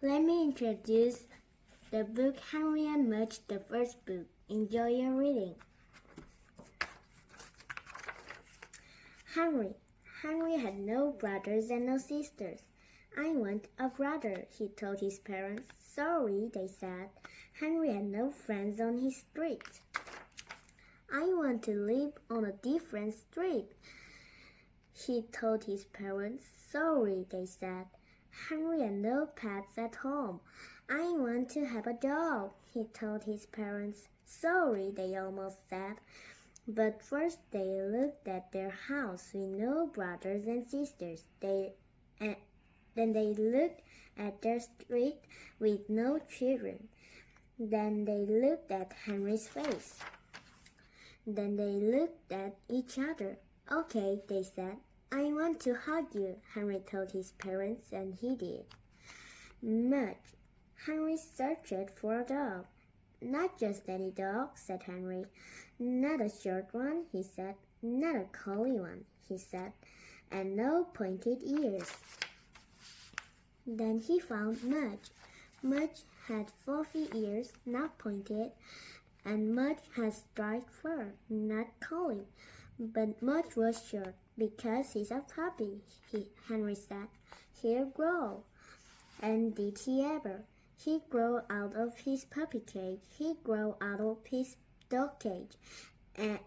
Let me introduce the book Henry and Mudge, the first book. Enjoy your reading. Henry had no brothers and no sisters. I want a brother, he told his parents. Sorry, they said. Henry had no friends on his street. I want to live on a different street, he told his parents. Sorry, they said. Henry had no pets at home. I want to have a dog, he told his parents. Sorry, they almost said. But first they looked at their house with no brothers and sisters. Then they looked at their street with no children. Then they looked at Henry's face. Then they looked at each other. Okay, they said. I want to hug you, Henry told his parents, and he did. Mudge. Henry searched for a dog. Not just any dog, said Henry. Not a short one, he said. Not a curly one, he said. And no pointed ears. Then he found Mudge. Mudge had fluffy ears, not pointed, and Mudge had striped fur, not curly. But Mudge was short because he's a puppy, Henry said. He'll grow. And did he ever? He grew out of his puppy cage. He grew out of his dog cage. And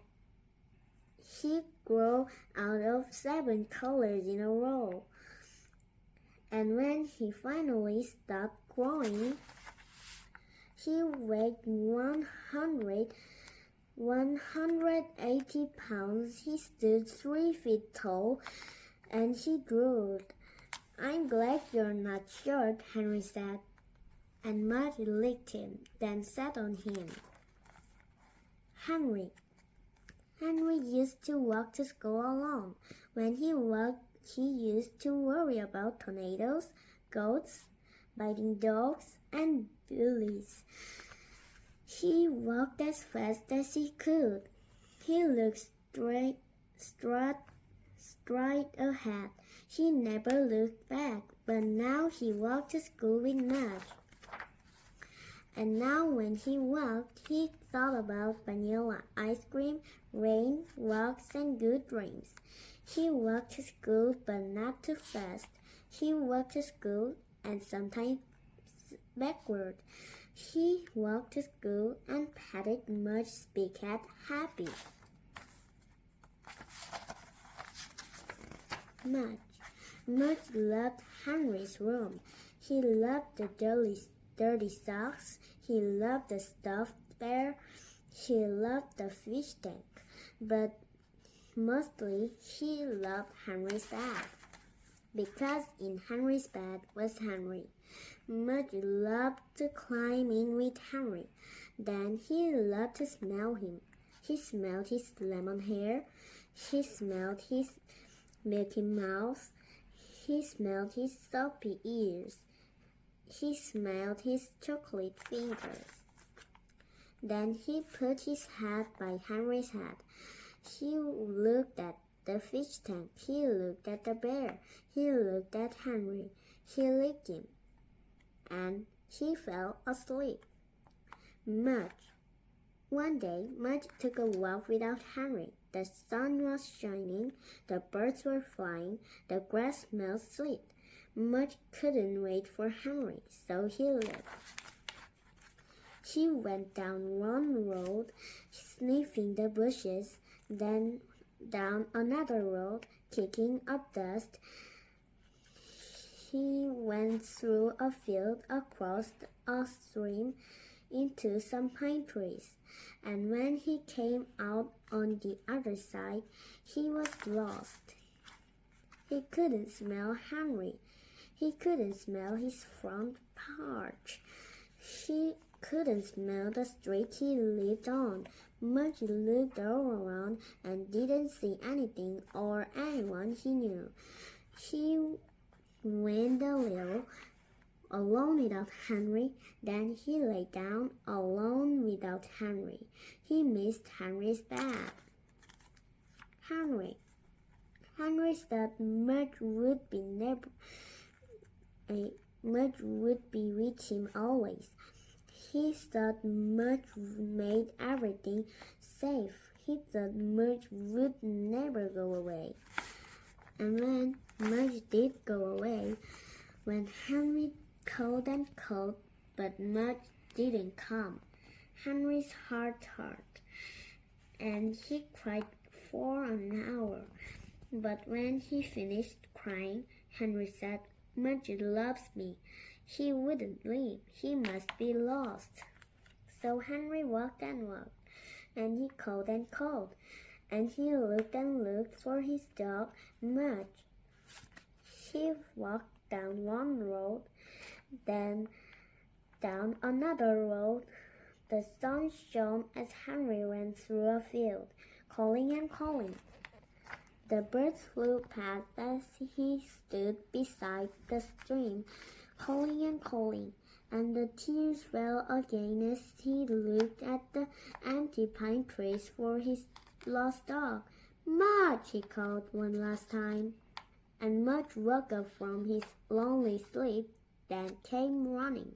he grew out of 7 colors in a row. And when he finally stopped growing, he weighed 180 pounds. He stood 3 feet tall, and he drooled. I'm glad you're not short, Henry said. And Mudge licked him, then sat on him. Henry used to walk to school alone. When he walked, he used to worry about tornadoes, goats, biting dogs, and bullies. He walked as fast as he could. He looked straight ahead. He never looked back, but now he walked to school with Mudge. And now when he walked, he thought about vanilla ice cream, rain, walks, and good dreams. He walked to school, but not too fast. He walked to school and sometimes backward. He walked to school and patted Mudge's big head happy. Mudge loved Henry's room. He loved the dirty socks. He loved the stuffed bear. He loved the fish tank. But mostly he loved Henry's bed, because in Henry's bed was Henry. Mudge loved to climb in with Henry. Then he loved to smell him. He smelled his lemon hair. He smelled his milky mouth. He smelled his soapy ears. He smelled his chocolate fingers. Then he put his head by Henry's head. He looked at the fish tank. He looked at the bear. He looked at Henry. He licked him. And he fell asleep. Mudge. One day, Mudge took a walk without Henry. The sun was shining. The birds were flying. The grass smelled sweet. Mudge couldn't wait for Henry, so he left. He went down one road, sniffing the bushes, then down another road, kicking up dust. He went through a field, across a stream, into some pine trees, and when he came out on the other side, he was lost. He couldn't smell Henry. He couldn't smell his front porch. He couldn't smell the street he lived on. Mudge looked all around and didn't see anything or anyone he knew. He went a little, alone without Henry. Then he lay down, alone without Henry. He missed Henry's bed. Henry thought Mudge would be Mudge would be with him always. He thought Mudge made everything safe. He thought Mudge would never go away. And when Mudge did go away, when Henry called and called, but Mudge didn't come, Henry's heart hurt, and he cried for an hour. But when he finished crying, Henry said, Mudge loves me. He wouldn't leave. He must be lost. So Henry walked and walked, and he called and called, and he looked and looked for his dog, Mudge. He walked down one road, then down another road. The sun shone as Henry went through a field, calling and calling. The birds flew past as he stood beside the stream, calling and calling, and the tears fell again as he looked at the empty pine trees for his lost dog. Mudge, he called one last time, and Mudge woke up from his lonely sleep, then came running.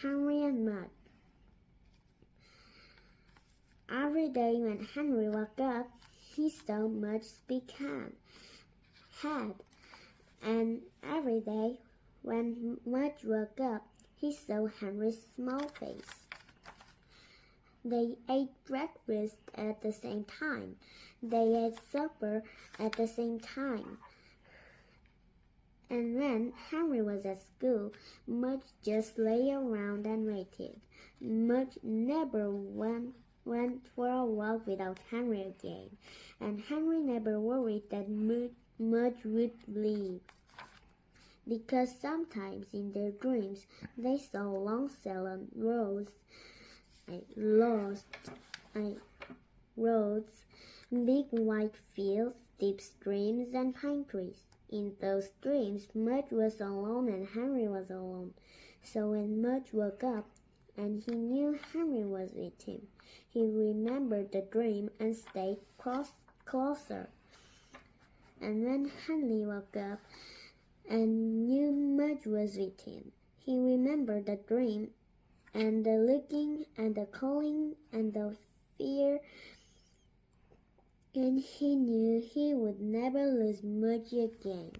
Henry and Mudge. Every day when Henry woke up, he saw Mudge's big head, and every day when Mudge woke up, he saw Henry's small face. They ate breakfast at the same time. They ate supper at the same time. And when Henry was at school, Mudge just lay around and waited. Mudge never went for a walk without Henry again, and Henry never worried that Mudge would leave. Because sometimes in their dreams they saw long silent roads, big white fields, deep streams, and pine trees. In those dreams, Mudge was alone and Henry was alone. So when Mudge woke up and he knew Henry was with him, he remembered the dream and stayed closer. And when Henry woke up and knew Mudge was with him, he remembered the dream and the looking and the calling and the fear, and he knew he would never lose Mudge again.